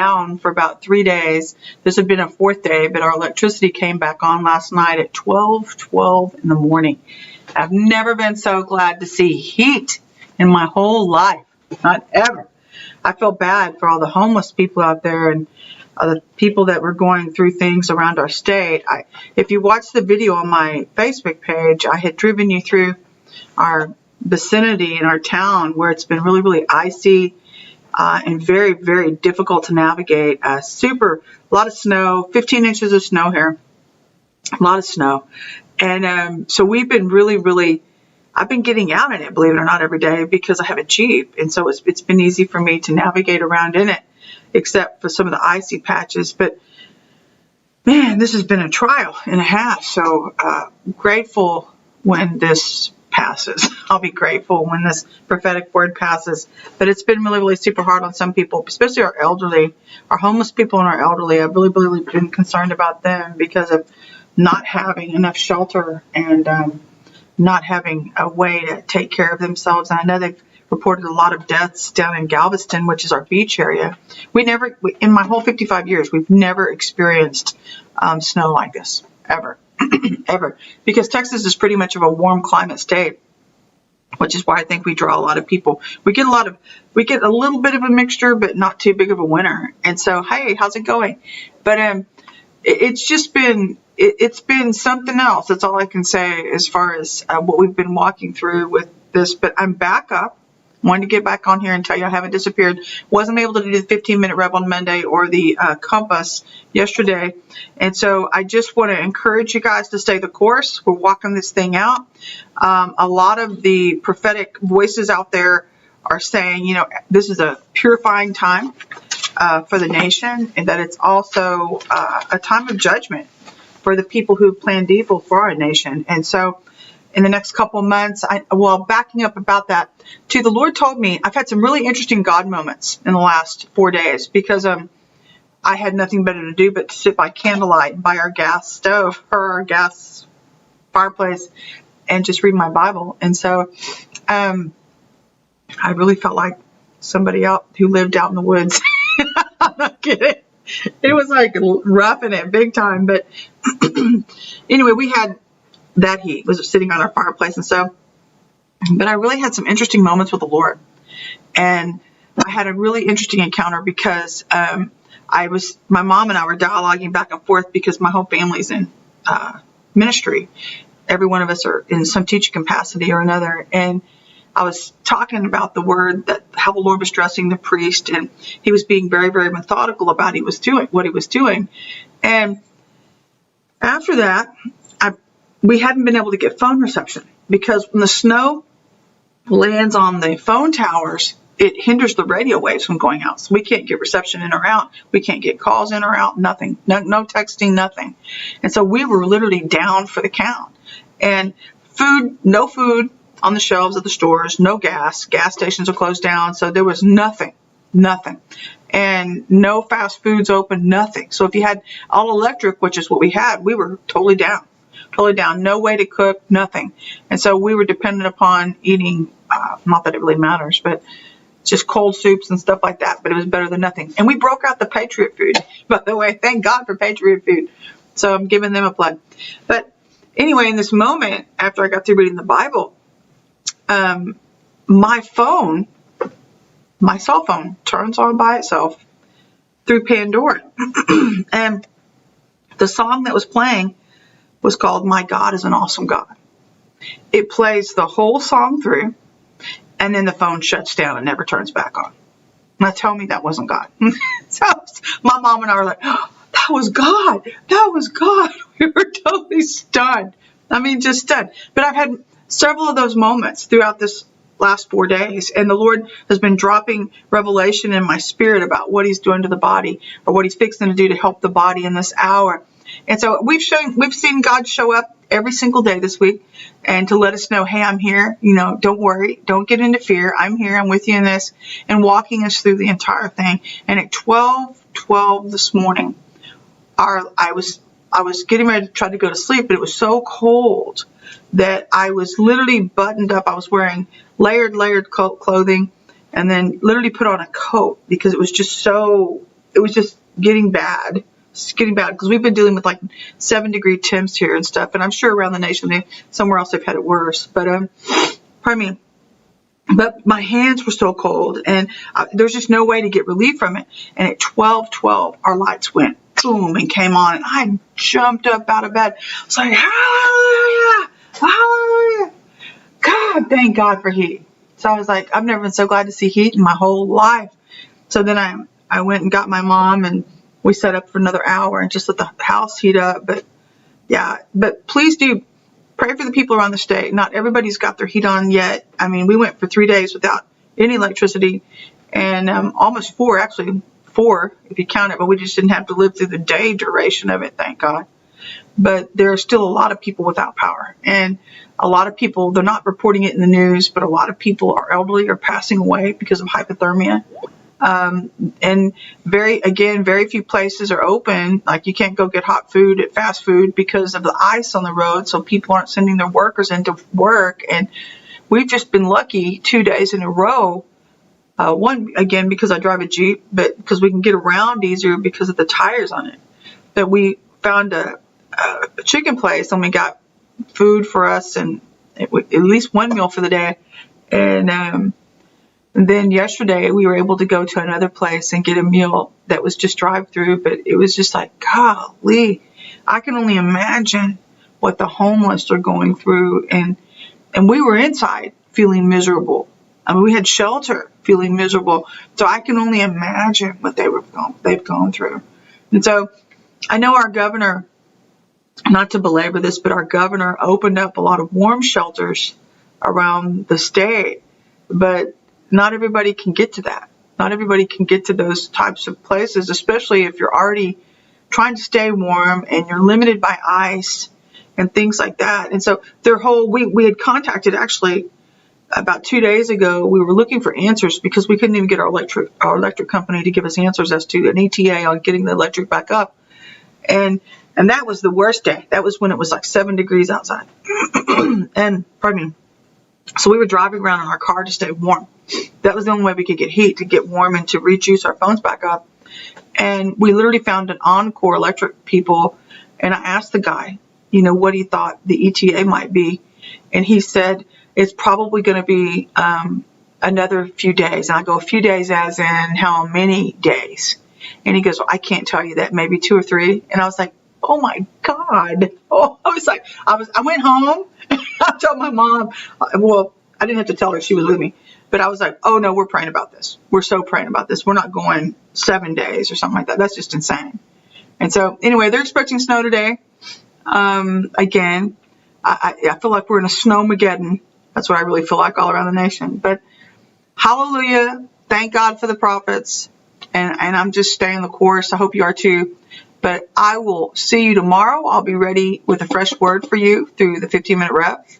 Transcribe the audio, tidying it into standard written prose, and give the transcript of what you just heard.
down for about 3 days. This had been a fourth day, but our electricity came back on last night at 12:12 in the morning. I've never been so glad to see heat in my whole life. Not ever. I feel bad for all the homeless people out there and the people that were going through things around our state. If you watch the video on my Facebook page, I had driven you through our vicinity in our town where it's been really, really icy and very, very difficult to navigate. A lot of snow, 15 inches of snow here, a lot of snow. And so we've been really, I've been getting out in it, believe it or not, every day because I have a Jeep. And so it's been easy for me to navigate around in it, except for some of the icy patches. But man, this has been a trial and a half. So grateful when this passes. I'll be grateful when this prophetic word passes. But it's been really, really super hard on some people, especially our elderly, our homeless people and our elderly. I've really been concerned about them because of not having enough shelter and not having a way to take care of themselves. And I know they've reported a lot of deaths down in Galveston, which is our beach area. In my whole 55 years, we've never experienced snow like this, ever. Ever, because Texas is pretty much of a warm climate state, which is why I think we draw a lot of people. We get a little bit of a mixture, but not too big of a winter. And so, hey, how's it going? But it's just been something else. That's all I can say as far as what we've been walking through with this. But I'm back up. Wanted to get back on here and tell you I haven't disappeared. Wasn't able to do the 15-minute Rev on Monday or the compass yesterday. And so I just want to encourage you guys to stay the course. We're walking this thing out. A lot of the prophetic voices out there are saying, this is a purifying time for the nation, and that it's also a time of judgment for the people who planned evil for our nation. And so in the next couple of months, backing up about that, too, the Lord told me I've had some really interesting God moments in the last 4 days because I had nothing better to do but to sit by candlelight by our gas stove or our gas fireplace and just read my Bible. And so I really felt like somebody out who lived out in the woods. I'm not kidding. It was like roughing it big time. But anyway, we had that heat was sitting on our fireplace and so, but I really had some interesting moments with the Lord. And I had a really interesting encounter because my mom and I were dialoguing back and forth because my whole family's in ministry. Every one of us are in some teaching capacity or another. And I was talking about the word, that how the Lord was dressing the priest, and he was being very, very methodical about what he was doing. And after that, we hadn't been able to get phone reception because when the snow lands on the phone towers, it hinders the radio waves from going out. So we can't get reception in or out. We can't get calls in or out, nothing, no texting, nothing. And so we were literally down for the count. And no food on the shelves of the stores, no gas stations are closed down. So there was nothing. And no fast foods open, nothing. So if you had all electric, which is what we had, we were totally down. No way to cook, nothing. And so we were dependent upon eating, not that it really matters, but just cold soups and stuff like that. But it was better than nothing. And we broke out the Patriot food, by the way. Thank God for Patriot food. So I'm giving them a plug. But anyway, in this moment, after I got through reading the Bible, my cell phone turns on by itself through Pandora. And the song that was playing was called My God is an Awesome God. It plays the whole song through, and then the phone shuts down and never turns back on. Now tell me that wasn't God. So my mom and I were like, oh, that was God. That was God. We were totally stunned. I mean, just stunned. But I've had several of those moments throughout this last 4 days, and the Lord has been dropping revelation in my spirit about what he's doing to the body, or what he's fixing to do to help the body in this hour. And so we've seen God show up every single day this week, and to let us know, hey, I'm here. Don't worry. Don't get into fear. I'm here. I'm with you in this, and walking us through the entire thing. And at 12:12 this morning, I was getting ready to try to go to sleep, but it was so cold that I was literally buttoned up. I was wearing layered clothing, and then literally put on a coat because it was just so it was just getting bad. It's getting bad because we've been dealing with like 7-degree temps here and stuff. And I'm sure around the nation, somewhere else they've had it worse. But, pardon me. But my hands were so cold, and there's just no way to get relief from it. And at 12:12, our lights went boom and came on, and I jumped up out of bed. I was like, hallelujah, hallelujah. God, thank God for heat. So I was like, I've never been so glad to see heat in my whole life. So then I went and got my mom, and we set up for another hour and just let the house heat up. But yeah, but please do pray for the people around the state. Not everybody's got their heat on yet. I mean, we went for 3 days without any electricity, and almost 4, actually 4 if you count it, but we just didn't have to live through the day duration of it, thank God. But there are still a lot of people without power, and a lot of people, they're not reporting it in the news, but a lot of people are elderly or passing away because of hypothermia. And very few places are open. Like, you can't go get hot food at fast food because of the ice on the road. So people aren't sending their workers into work. And we've just been lucky 2 days in a row. One, again, because I drive a Jeep, but because we can get around easier because of the tires on it. That we found a chicken place, and we got food for us and at least one meal for the day. And then yesterday we were able to go to another place and get a meal that was just drive-through, but it was just like, golly, I can only imagine what the homeless are going through. And we were inside feeling miserable. I mean, we had shelter feeling miserable. So I can only imagine what they've gone through. And so I know our governor, not to belabor this, but our governor opened up a lot of warm shelters around the state, but not everybody can get to that. Not everybody can get to those types of places, especially if you're already trying to stay warm and you're limited by ice and things like that. And so we had contacted, actually about 2 days ago, we were looking for answers because we couldn't even get our electric company to give us answers as to an ETA on getting the electric back up. And that was the worst day. That was when it was like 7 degrees outside. And pardon me. So we were driving around in our car to stay warm. That was the only way we could get heat, to get warm and to rejuice our phones back up. And we literally found an Encore electric people. And I asked the guy, what he thought the ETA might be. And he said, it's probably going to be another few days. And I go, a few days as in how many days? And he goes, well, I can't tell you that, maybe 2 or 3. And I was like, oh my God. Oh, I went home and I told my mom, well, I didn't have to tell her, she was with me, but I was like, oh no, we're praying about this. We're so praying about this. We're not going 7 days or something like that. That's just insane. And so anyway, they're expecting snow today. Again, I feel like we're in a snowmageddon. That's what I really feel like all around the nation. But hallelujah. Thank God for the prophets. And I'm just staying the course. I hope you are too. But I will see you tomorrow. I'll be ready with a fresh word for you through the 15-minute REV.